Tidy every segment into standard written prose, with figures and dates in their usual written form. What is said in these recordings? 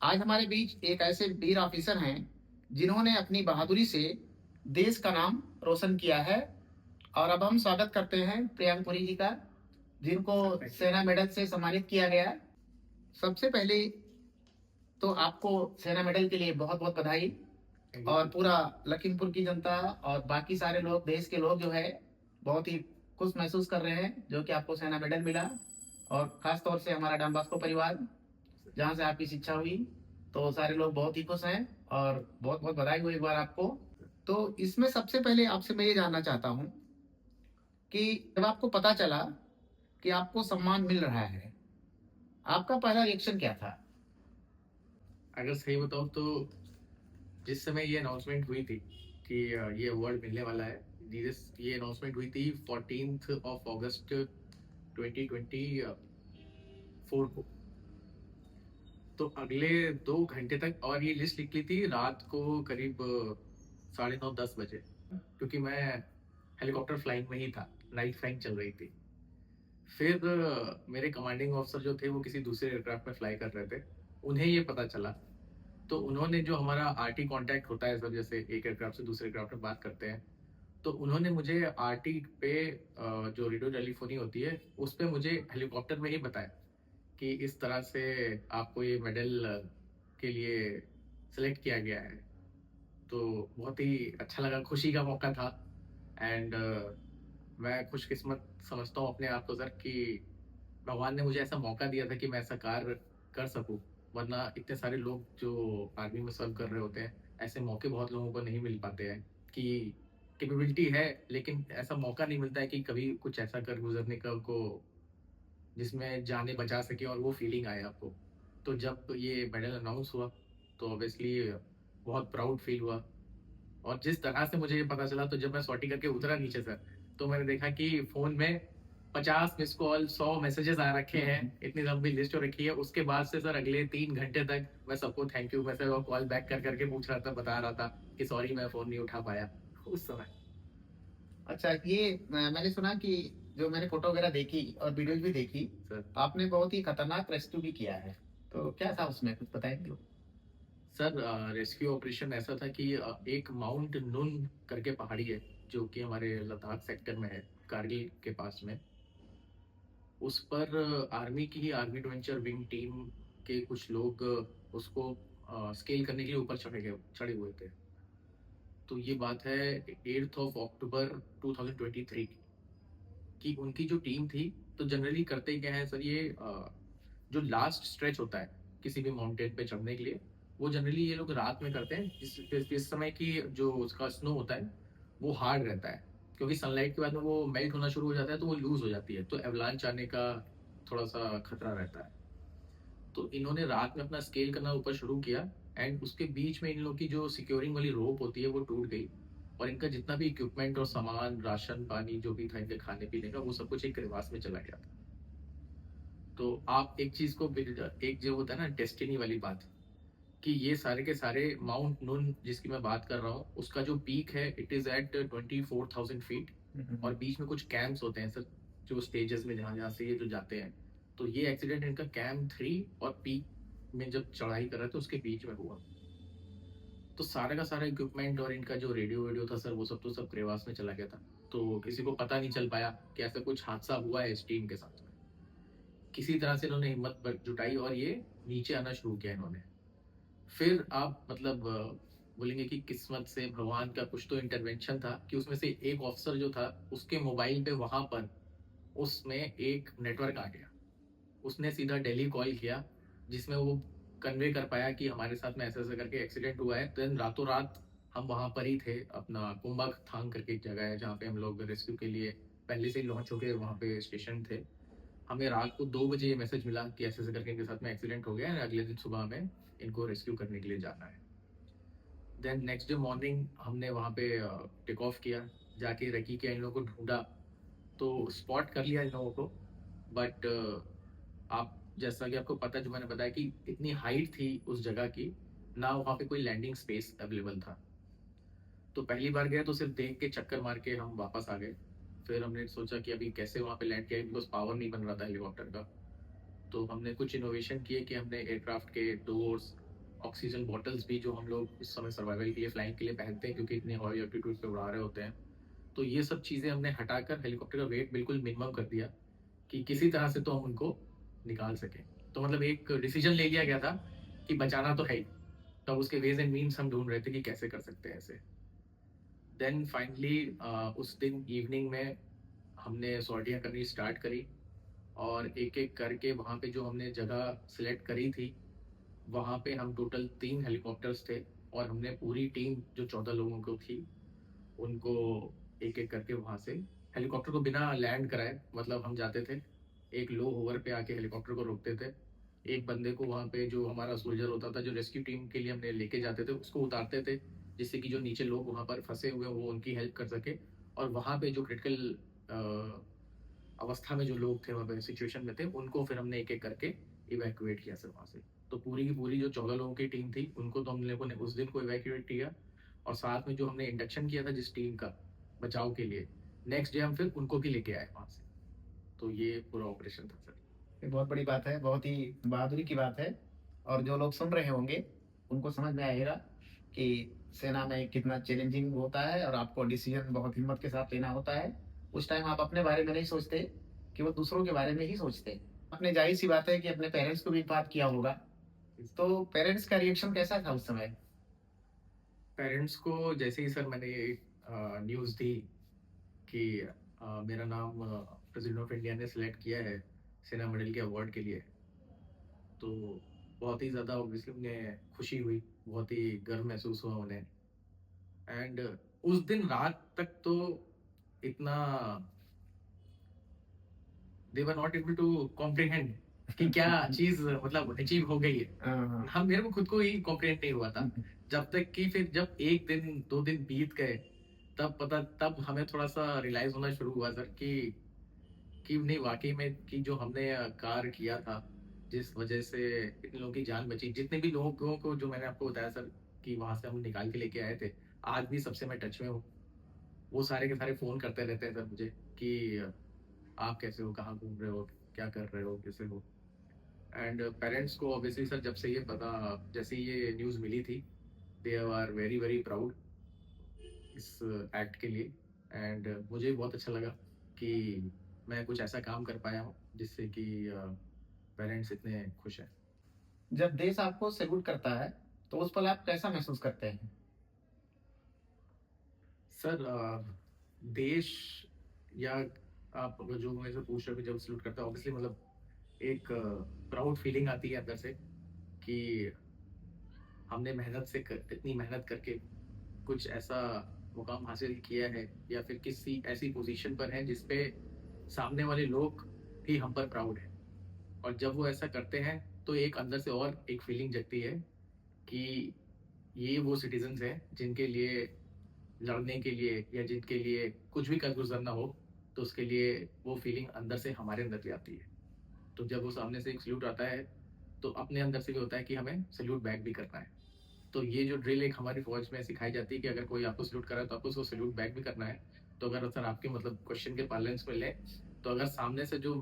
आज हमारे बीच एक ऐसे वीर ऑफिसर हैं जिन्होंने अपनी बहादुरी से देश का नाम रोशन किया है। और अब हम स्वागत करते हैं प्रियांक पुरी जी का, जिनको सेना मेडल से सम्मानित किया गया। सबसे पहले तो आपको सेना मेडल के लिए बहुत बहुत बधाई। और पूरा लखीमपुर की जनता और बाकी सारे लोग, देश के लोग जो है, बहुत ही खुश महसूस कर रहे हैं जो कि आपको सेना मेडल मिला। और खास तौर से हमारा डॉन बॉस्को परिवार, जहाँ से आपकी शिक्षा हुई, तो सारे लोग बहुत ही खुश हैं। और बहुत बहुत बधाई हो एक बार आपको। तो इसमें सबसे पहले आपसे मैं ये जानना चाहता हूँ कि जब आपको पता चला कि आपको सम्मान मिल रहा है, आपका पहला रिएक्शन क्या था? अगर सही बताऊँ तो जिस समय ये अनाउंसमेंट हुई थी कि ये अवार्ड मिलने वाला है, ये अनाउंसमेंट हुई थी 14th ऑफ अगस्त 2024 को। तो अगले 2 घंटे तक, और ये लिस्ट निकली थी रात को करीब 9:30-10 बजे, क्योंकि मैं हेलीकॉप्टर फ्लाइंग में ही था, नाइट फ्लाइंग चल रही थी। फिर मेरे कमांडिंग ऑफिसर जो थे वो किसी दूसरे एयरक्राफ्ट में फ्लाई कर रहे थे, उन्हें ये पता चला। तो उन्होंने, जो हमारा आरटी कांटेक्ट होता है सब, जैसे एक एयरक्राफ्ट से दूसरे एयरक्राफ्ट में बात करते हैं, तो उन्होंने मुझे आरटी पे जो रेडियो टेलीफोनी होती है उस पे मुझे हेलीकॉप्टर में ही बताया कि इस तरह से आपको ये मेडल के लिए सेलेक्ट किया गया है। तो बहुत ही अच्छा लगा, खुशी का मौका था। एंड मैं खुशकिस्मत समझता हूँ अपने आप को सर कि भगवान ने मुझे ऐसा मौका दिया था कि मैं ऐसा कार्य कर सकूं। वरना इतने सारे लोग जो आर्मी में सर्व कर रहे होते हैं, ऐसे मौके बहुत लोगों को नहीं मिल पाते हैं कि कैपेबिलिटी है, लेकिन ऐसा मौका नहीं मिलता है कि कभी कुछ ऐसा कर गुजरने का को जिसमें जाने बचा सके और वो फीलिंग आए आपको। तो जब ये मेडल अनाउंस हुआ तो ऑब्वियसली बहुत प्राउड फील हुआ। और जिस तरह से मुझे ये पता चला, तो जब मैं सॉर्टी करके उतरा नीचे सर, तो मैंने देखा कि फ़ोन में 50 मिस्ड कॉल, 100 मैसेजेस आ रखे हैं, इतनी लंबी लिस्ट हो रखी है। उसके बाद से सर अगले 3 घंटे तक मैं सबको थैंक यू मैसेज और कॉल बैक कर के पूछ रहा था, बता रहा था कि सॉरी मैं फ़ोन नहीं उठा पाया उस समय। अच्छा, ये मैंने सुना कि जो मैंने फोटो वगैरह देखी और वीडियोज भी देखी, सर आपने बहुत ही खतरनाक रेस्क्यू भी किया है। तो क्या था उसमें, कुछ बताएंगे? सर रेस्क्यू ऑपरेशन ऐसा था कि एक माउंट नुन करके पहाड़ी है, जो कि हमारे लद्दाख सेक्टर में है, कारगिल के पास में। उस पर आर्मी की ही आर्मी एडवेंचर विंग टीम के कुछ लोग उसको स्केल करने के लिए ऊपर चढ़े हुए थे। तो ये बात है 8th ऑफ अक्टूबर 2023 की। कि उनकी जो टीम थी, तो जनरली करते क्या है सर, ये जो लास्ट स्ट्रेच होता है किसी भी माउंटेन पे चढ़ने के लिए, वो जनरली ये लोग रात में करते हैं, जिस समय की जो उसका स्नो होता है वो हार्ड रहता है, क्योंकि सनलाइट के बाद में वो मेल्ट होना शुरू हो जाता है, तो वो लूज हो जाती है, तो एवलांच आने का थोड़ा सा खतरा रहता है। तो इन्होंने रात में अपना स्केल करना ऊपर शुरू किया। एंड उसके बीच में इन लोग की जो सिक्योरिंग वाली रोप होती है वो टूट गई, और इनका जितना भी इक्विपमेंट और सामान, राशन पानी जो भी था इनके खाने पीने का, वो सब कुछ एक क्रेवास में चला गया था। तो आप एक चीज को एक जो होता है ना डेस्टिनी वाली बात, कि ये सारे के सारे माउंट नून जिसकी मैं बात कर रहा हूँ, उसका जो पीक है इट इज एट 24,000 फीट। और बीच में कुछ कैंप्स होते हैं सर, जो स्टेजेस में जहाँ जहाँ से ये जो जाते हैं। तो ये एक्सीडेंट इनका कैंप 3 और पीक में जब चढ़ाई कर रहे थे उसके बीच में हुआ। तो सारे का सारा इक्विपमेंट और इनका जो रेडियो वेडियो था सर, वो सब तो सब क्रेवास में चला गया था। तो किसी को पता नहीं चल पाया कि ऐसा कुछ हादसा हुआ है इस टीम के साथ में। किसी तरह से इन्होंने हिम्मत जुटाई और ये नीचे आना शुरू किया इन्होंने। फिर आप मतलब बोलेंगे कि किस्मत से भगवान का कुछ तो इंटरवेंशन था कि उसमें से एक ऑफिसर जो था, उसके मोबाइल पे वहां पर उसमें एक नेटवर्क आ गया। उसने सीधा दिल्ली कॉल किया, जिसमें वो कन्वे कर पाया कि हमारे साथ में ऐसा ऐसा करके एक्सीडेंट हुआ है। देन रातों रात हम वहां पर ही थे, अपना कुंभक थांग करके एक जगह है जहाँ पे हम लोग रेस्क्यू के लिए पहले से ही लॉन्च होके वहाँ पे स्टेशन थे। हमें रात को 2 बजे ये मैसेज मिला कि ऐसे ऐसे करके इनके साथ में एक्सीडेंट हो गया है, अगले दिन सुबह हमें इनको रेस्क्यू करने के लिए जाना है। देन नेक्स्ट डे मॉर्निंग हमने वहाँ पे टेक ऑफ किया, जाके रकी के इन लोगों को ढूंढा, तो स्पॉट कर लिया इन लोगों को। बट आप, जैसा कि आपको पता है, जो मैंने बताया कि इतनी हाइट थी उस जगह की, ना वहाँ पे कोई लैंडिंग स्पेस अवेलेबल था। तो पहली बार गए तो सिर्फ देख के चक्कर मार के हम वापस आ गए। फिर हमने सोचा कि अभी कैसे वहाँ पे लैंड किया, बिकॉज पावर नहीं बन रहा था हेलीकॉप्टर का। तो हमने कुछ इनोवेशन किए कि हमने एयरक्राफ्ट के डोर्स ऑक्सीजन बॉटल्स भी जो हम लोग इस समय सर्वाइवल के लिए फ्लाइंग के लिए पहनते हैं क्योंकि इतने हाई एल्टीट्यूड पे उड़ा रहे होते हैं, तो ये सब चीज़ें हमने हटाकर हेलीकॉप्टर का वेट बिल्कुल मिनिमम कर दिया कि किसी तरह से तो हम उनको निकाल सकें। तो मतलब एक डिसीजन ले लिया गया था कि बचाना तो है ही, तब उसके वेज एंड मीन्स हम ढूंढ रहे थे कि कैसे कर सकते हैं ऐसे। देन फाइनली उस दिन इवनिंग में हमने सॉर्टियाँ करनी स्टार्ट करी और एक-एक करके वहाँ पे जो हमने जगह सेलेक्ट करी थी, वहाँ पे हम टोटल 3 हेलीकॉप्टर्स थे और हमने पूरी टीम जो 14 लोगों को थी, उनको एक-एक करके वहाँ से हेलीकॉप्टर को बिना लैंड कराए मतलब हम जाते थे, एक लो होवर पे आके हेलीकॉप्टर को रोकते थे। एक बंदे को वहाँ पे जो हमारा सोल्जर होता था, जो रेस्क्यू टीम के लिए हमने लेके जाते थे, उसको उतारते थे, जिससे कि जो नीचे लोग वहाँ पर फँसे हुए हैं, वो उनकी हेल्प कर सके और वहाँ पे जो क्रिटिकल अवस्था में जो लोग थे, वहाँ पे सिचुएशन में थे, उनको फिर हमने एक-एक करके इवैक्यूएट किया सर वहाँ से। तो पूरी की पूरी जो 14 लोगों की टीम थी, उनको तो हम लोगों ने उस दिन को इवैक्यूएट किया और साथ में जो हमने इंडक्शन किया था जिस टीम का बचाव के लिए, नेक्स्ट डे हम फिर उनको भी लेके आए वहाँ से। तो ये पूरा ऑपरेशन था सर। ये बहुत बड़ी बात है, बहुत ही बहादुरी की बात है और जो लोग सुन रहे होंगे, उनको समझ में आएगा कि सेना में कितना चैलेंजिंग होता है और आपको डिसीज़न बहुत हिम्मत के साथ लेना होता है। उस टाइम आप अपने बारे में नहीं सोचते कि वो दूसरों के बारे में ही सोचते हैं। आपने ज़ाहिर-सी बात है कि अपने पेरेंट्स को भी बात किया होगा, तो पेरेंट्स का रिएक्शन कैसा था उस समय? पेरेंट्स को जैसे ही सर मैंने ये न्यूज़ दी कि मेरा नाम प्रेसिडेंट ऑफ इंडिया ने सेलेक्ट किया है सेना मेडल के अवार्ड के लिए, तो बहुत ही ज़्यादा ऑब्वियसली उन्हें खुशी हुई, बहुत ही गर्व महसूस हुआ उन्हें। एंड उस दिन रात तक तो इतना they were not able to comprehend कि क्या चीज़ मतलब अचीव हो गई है। हाँ, हाँ। हम मेरे को खुद को ही कॉम्प्रिहेंड नहीं हुआ था। जब तक कि फिर जब 1 दिन 2 दिन बीत गए, तब हमें थोड़ा-सा रियलाइज़ होना शुरू हुआ सर कि नहीं वाक़ई में कि जो हमने कार्य किया था, जिस वज़ह से इतने लोगों की जान बची, जितने भी लोगों को जो मैंने आपको बताया सर कि वहाँ से हम निकाल के लेके आए थे, आज भी सबसे मैं टच में हूँ। वो सारे के सारे फ़ोन करते रहते हैं सर मुझे कि आप कैसे हो? कहाँ घूम रहे हो? क्या कर रहे हो? कैसे हो? एंड पेरेंट्स को ऑब्वियसली सर जब से ये पता जैसे ही ये न्यूज़ मिली थी, they are very, very proud इस एक्ट के लिए एंड मुझे बहुत अच्छा लगा कि मैं कुछ ऐसा काम कर पाया हूँ, जिससे कि पेरेंट्स इतने खुश हैं। जब देश आपको सैल्यूट करता है, तो उस पल आप कैसा महसूस करते हैं? सर देश या आप अगर जो मेरे से पूछ रहे हो कि जब सैल्यूट करता है ऑब्वियसली मतलब एक प्राउड फीलिंग आती है अंदर से कि हमने मेहनत से इतनी मेहनत करके कुछ ऐसा मुकाम हासिल किया है या फिर किसी ऐसी पोजीशन पर है जिस पे सामने वाले लोग भी हम पर प्राउड है और जब वो ऐसा करते हैं तो एक अंदर से और एक फीलिंग जगती है कि ये वो सिटीजन्स हैं जिनके लिए लड़ने के लिए या जिनके लिए कुछ भी कर गुजरना हो तो उसके लिए वो फीलिंग अंदर से हमारे अंदर भी आती है। तो जब वो सामने से एक सल्यूट आता है तो अपने अंदर से भी होता है कि हमें सल्यूट बैक भी करना है। तो ये जो ड्रिल एक हमारी फौज में सिखाई जाती है कि अगर कोई आपको सल्यूट कर रहा है तो आपको उसको सल्यूट बैक भी करना है। तो अगर सर आपके मतलब क्वेश्चन के पार्लेंस में लें तो अगर सामने से जो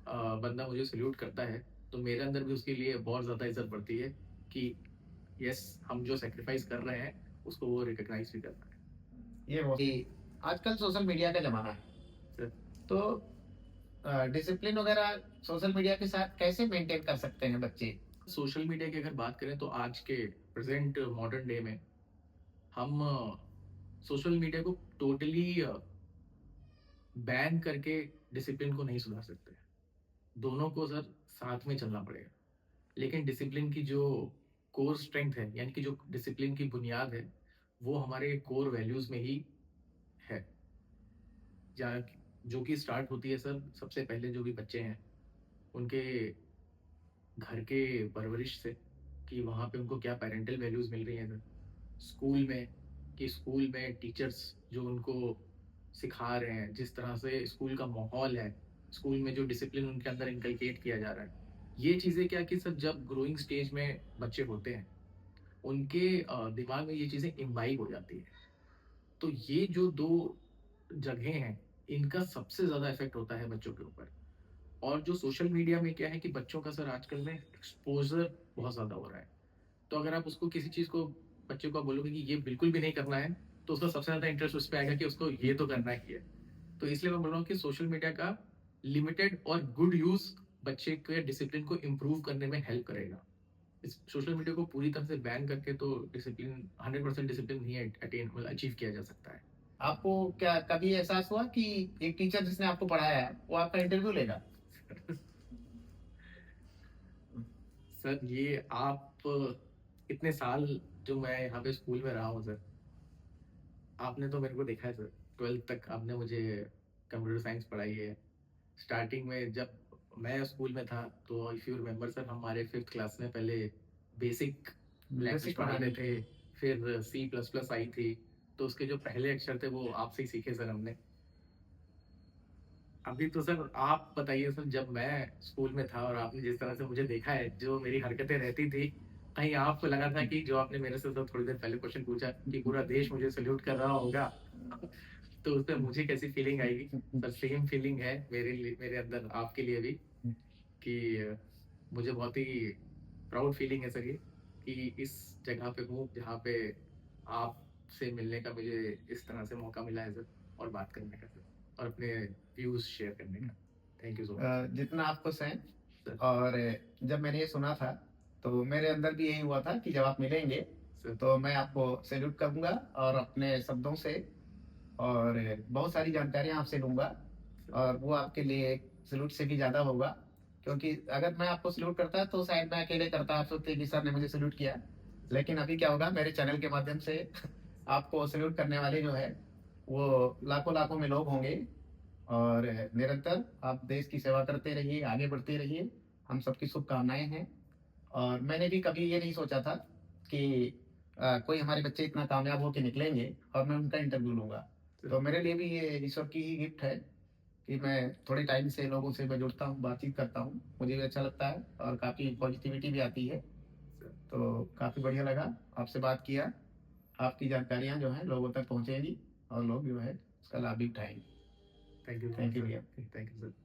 बंदा मुझे सल्यूट करता है तो मेरे अंदर भी उसके लिए बहुत ज़्यादा इज्जत बढ़ती है कि यस हम जो सेक्रीफाइस कर रहे हैं उसको वो रिकॉग्नाइज भी करना है। ये वो कि आजकल सोशल मीडिया का ज़माना है, सर तो डिसिप्लिन वगैरह सोशल मीडिया के साथ कैसे मेंटेन कर सकते हैं बच्चे? सोशल मीडिया की अगर बात करें तो आज के प्रेजेंट मॉडर्न डे में हम सोशल मीडिया को टोटली बैन करके डिसिप्लिन को नहीं सुधार सकते। दोनों को सर साथ में चलना पड़ेगा। लेकिन डिसिप्लिन की जो कोर स्ट्रेंथ है, यानी कि जो डिसिप्लिन की बुनियाद है, वो हमारे कोर वैल्यूज़ में ही है। जहाँ जो कि स्टार्ट होती है सर सबसे पहले जो भी बच्चे हैं, उनके घर के परवरिश से कि वहाँ पे उनको क्या पैरेंटल वैल्यूज़ मिल रही हैं सर। स्कूल में कि स्कूल में टीचर्स जो उनको सिखा रहे हैं, जिस तरह से स्कूल का माहौल है, स्कूल में जो डिसिप्लिन उनके अंदर इनकलकेट किया जा रहा है, ये चीज़ें क्या कि सर जब ग्रोइंग स्टेज में बच्चे होते हैं, उनके दिमाग में ये चीज़ें इम्बाइब हो जाती है। तो ये जो 2 जगहें हैं, इनका सबसे ज़्यादा इफ़ेक्ट होता है बच्चों के ऊपर। और जो सोशल मीडिया में क्या है कि बच्चों का सर आजकल में एक्सपोज़र बहुत ज़्यादा हो रहा है। तो अगर आप उसको किसी चीज़ को बच्चे को आप बोलोगे कि ये बिल्कुल भी नहीं करना है, तो उसका सबसे ज़्यादा इंटरेस्ट उस पे आएगा कि उसको ये तो करना ही है। तो इसलिए मैं बोल रहा हूँ कि सोशल मीडिया का लिमिटेड और गुड यूज़ बच्चे के डिसिप्लिन को इम्प्रूव करने में हेल्प करेगा। इस सोशल मीडिया को पूरी तरह से बैन करके तो डिसिप्लिन 100% डिसिप्लिन नहीं अटेन मतलब अचीव किया जा सकता है। आपको क्या कभी एहसास हुआ कि एक टीचर जिसने आपको पढ़ाया है वो आपका इंटरव्यू लेगा? सर ये आप इतने साल जो मैं यहाँ पे स्कूल में रहा हूँ सर, आपने तो मेरे को देखा है सर, 12th तक आपने मुझे कंप्यूटर साइंस पढ़ाई है। स्टार्टिंग में जब मैं स्कूल में था तो इफ़ यू रिमेंबर सर, हमारे 5th क्लास में पहले बेसिक लैंग्वेज बेसिक पढ़ाते पढ़ाने थे, फिर सी प्लस प्लस आई थी, तो उसके जो पहले अक्षर थे वो आपसे ही सीखे सर हमने। अभी तो सर आप बताइए सर, जब मैं स्कूल में था और आपने जिस तरह से मुझे देखा है, जो मेरी हरकतें रहती थी, कहीं आपको लगा था कि जो आपने मेरे से सर थोड़ी देर पहले क्वेश्चन पूछा कि पूरा देश मुझे सैल्यूट कर रहा होगा, तो उस पे मुझे कैसी फीलिंग आएगी? सर सेम फीलिंग है मेरे अंदर आपके लिए भी, कि मुझे बहुत ही प्राउड फीलिंग है सर ये, कि इस जगह पे हूँ जहाँ पे आपसे मिलने का मुझे इस तरह से मौका मिला है सर, और बात करने का सर, और अपने व्यूज शेयर करने का। थैंक यू सो मच जितना आप खुश हैं। सर। और जब मैंने ये सुना था तो मेरे अंदर भी यही हुआ था कि जब आप मिलेंगे सर तो मैं आपको सैल्यूट करूंगा और अपने शब्दों से और बहुत सारी जानकारियां आपसे लूंगा। और वो आपके लिए सैल्यूट से भी ज़्यादा होगा, क्योंकि अगर मैं आपको सैल्यूट करता तो शायद मैं अकेले करता, आप सोचते कि सर ने मुझे सैल्यूट किया। लेकिन अभी क्या होगा, मेरे चैनल के माध्यम से आपको सैल्यूट करने वाले जो है वो लाखों लाखों में लोग होंगे। और निरंतर आप देश की सेवा करते रहिए, आगे बढ़ते रहिए, हम सबकी शुभकामनाएं हैं। और मैंने भी कभी ये नहीं सोचा था कि कोई हमारे बच्चे इतना कामयाब होकर निकलेंगे और मैं उनका इंटरव्यू लूंगा। तो मेरे लिए भी ये ईश्वर की ही गिफ्ट है कि मैं थोड़े टाइम से लोगों से मैं जुड़ता हूँ, बातचीत करता हूँ, मुझे भी अच्छा लगता है और काफ़ी पॉजिटिविटी भी आती है। तो काफ़ी बढ़िया लगा आपसे बात किया। आपकी जानकारियाँ जो हैं लोगों तक पहुँचेंगी और लोग जो है उसका लाभ भी उठाएंगे। Thank you thank you sir. भैया। Thank you sir.